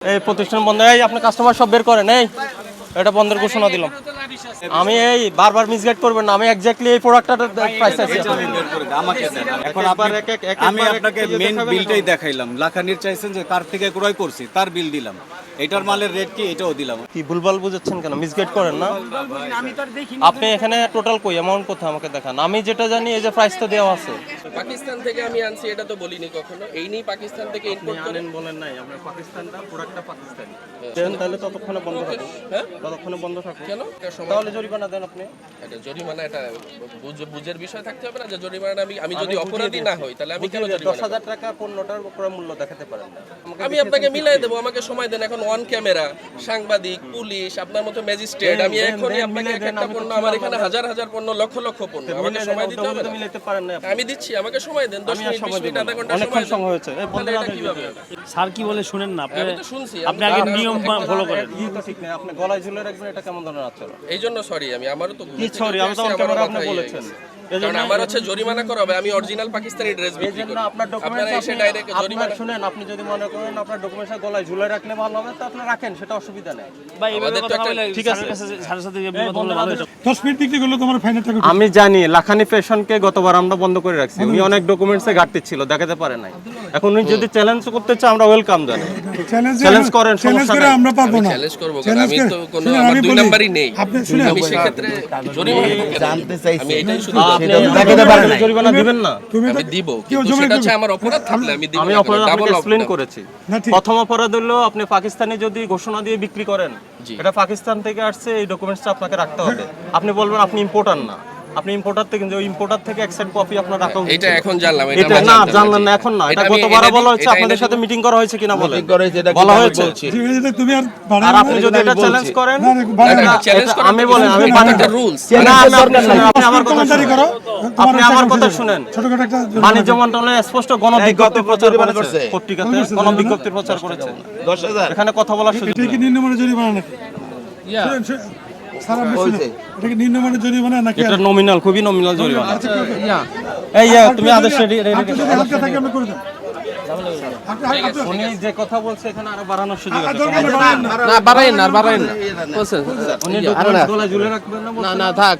এই প্রতিষ্ঠান বন্ধ। এই আপনি কাস্টমার সব বের করেন, এই এটা বন্ধের ঘোষণা দিলাম। আমি এই বারবার মিসগাইড করবেন না, আমি এক্স্যাক্টলি এই প্রোডাক্টটার প্রাইস আছে আমাকে দেন। এখন আমি আপনাকে মেইন বিলটাই দেখাইলাম। লাখানির চাইছেন যে কার থেকে ক্রয় করছি তার বিল দিলাম, এটার মালের রেট কি এটাও দিলাম। কি ভুলভাল বুঝাচ্ছেন কেন? মিসগাইড করেন না আপনি। এখানে টোটাল কই অ্যামাউন্ট কোথায় আমাকে দেখান। আমি যেটা জানি এই যে প্রাইসটা দেওয়া আছে। পাকিস্তান থেকে আমি আনছি এটা তো বলিনি কখনো। এই নিয়ে পাকিস্তান থেকে ইম্পোর্ট করেন বলেন নাই আপনার পাকিস্তানটা প্রোডাক্টটা পাকিস্তানি দেন, তাহলে ততক্ষণে বন্ধ থাকুক। হ্যাঁ ততক্ষণে বন্ধ থাকুক। কেন এটা সময় তাহলে জরিমানা দেন আপনি। এটা জরিমানা, এটা বুঝের বিষয় থাকতে হবে না যে জরিমানা আমি যদি অপরাধী না হই তাহলে আমি কেন জরিমানা 10,000 টাকা পণ্যটার ক্রয় মূল্য দেখাতে পারেন না। আমি আপনাকে মিলাই দেবো, আমাকে সময় দেন। এখন অন ক্যামেরা সাংবাদিক, পুলিশ, আপনার মতো ম্যাজিস্ট্রেট, আমি এখনই আপনাকে একটা পণ্য, আমার এখানে হাজার হাজার পণ্য, লক্ষ লক্ষ পণ্য, আমাকে সময় দিতে হবে না? মিলাইতে পারেন না। আমি দিচ্ছি, আমাকে সময় দেন 10 মিনিট 20 মিনিট আধা ঘন্টা অনেকক্ষণ সময় সময় হয়েছে। এই তাহলে এটা কিভাবে? স্যার কি বলে শুনেন না আপনি? আমি তো শুনছি, আপনি আগে নিয়ম ফলো করেন। এই তো ঠিক নেই, আপনি গলায় ঝুলে রাখবেন, এটা কেমন ধরনের আচরণ? এই জন্য সরি, আমারও তো কি সরি, আমি তো অন ক্যামেরা আপনি বলেছেন। কারণ আমার হচ্ছে জরিমানা করা হবে, আমি অরিজিনাল পাকিস্তানি ড্রেস বিক্রি এইজন্য করি। আপনার আপনারা ডকুমেন্টস এসে ডাইরেক্ট জরিমানা শুনেন, আপনি যদি মনে করেন আপনার ডকুমেন্টস গলায় ঝুলে রাখলে ভালো হবে তো আপনি রাখেন, সেটা অসুবিধা নেই। ভাই এভাবে আমাদের তো কথা একটা- বলে ঠিক আছে। স্যারের সাথে এভাবে কথা বলে ভালো হতো। 10 মিনিট বিক্রি করলে তোমার ফাইনাল টাকা আমি জানি লাখানি ফ্যাশনকে গতবার আমরা বন্ধ করে রাখছি, উনি অনেক ডকুমেন্টসে ঘাটতি ছিল, দেখাতে পারে নাই। এখন উনি যদি চ্যালেঞ্জ করতে চায় আমরা ওয়েলকাম জানাই। চ্যালেঞ্জ করেন, চ্যালেঞ্জ সমস্যা করে নাই। আমরা পাবো না। চ্যালেঞ্জ করব, কারণ চ্যালেঞ্জ আমি করে- তো কোনো শুনুন, আমার আমি দুই বলি, নাম্বারই নেই। আপনি শুনুন, আমি সেক্ষেত্রে জরিমানা জানতে চাইছি আমি এটাই শুধু আপনি দেখাতে পারেন নাই। জরিমানা দিবেন না। তুমি আমি দিব, কেউ কিন্তু জমি সেটা হচ্ছে দিবে? আমার অপরাধ থাকলে আমি দিব। আমি না, অপরাধ double আপনাকে এক্সপ্লেইন অপরাধ। করেছি। না, ঠিক। প্রথম অপরাধ হলো আপনি পাকিস্তানে যদি ঘোষণা দিয়ে বিক্রি করেন, জি। এটা পাকিস্তান থেকে আসছে, এই ডকুমেন্টসটা আপনাকে রাখতে হবে। আপনি বলবেন আপনি ইম্পোর্টার না, আপনি ইম্পোর্টার থেকে, কিন্তু ইম্পোর্টার থেকে এক সেট কপি আপনার রাখা উচিত। এটা এখন জানলাম, এটা এটা আমরা না জানতাম জানলেন না, জি। এখন না। এটা আমি গতবার এনে বলা দিই, হয়েছে, এটা আপনাদের এনে সাথে দিই। মিটিং করা হয়েছে কিনা বলেন। ঠিক করে সেটা বলা কিভাবে হয়েছে। বলছি? ঠিক আছে, তুমি আর আর বাড়াই আপনি যদি এটা চ্যালেঞ্জ করেন, না, বাড়াই এটা না। চ্যালেঞ্জ করা আমি বলেন, আমি এটা রুলস। না, আমি আপনার শুনেন, আপনি আমার কথা কমেন্টারি শুনেন। করো। আপনি আমার কথা শুনেন। ছোটখাটো একটা বাণিজ্য মন্ত্রণালয় স্পষ্ট গণবিজ্ঞপ্তি প্রচার জরিমানা করেছে, করছে। পত্রিকাতে গণবিজ্ঞপ্তি প্রচার করেছে। 10,000 এখানে কথা বলার সুযোগ এটা কি নেই। নিম্নমানের জরিমানা নাকি? শুনুন, স্যার আপনি শুনুন, বলছে। এটা কি নিম্নমানের জরিমানা নাকি? এটা নমিনাল, খুবই নমিনাল জরিমানা। আচ্ছা, এই তুমি আদেশ রেডি আপনি যদি হালকা থাকে আপনি করে দেন। উনি যে কথা বলছে এখানে আরো বাড়ানোর সুযোগ আছে। দরকার নেই, বাড়াই না। না বাড়াইন না, বাড়াইন না। উনি ডকুমেন্টস গলায় ঝুলে রাখবেন না বলছেন? না থাক,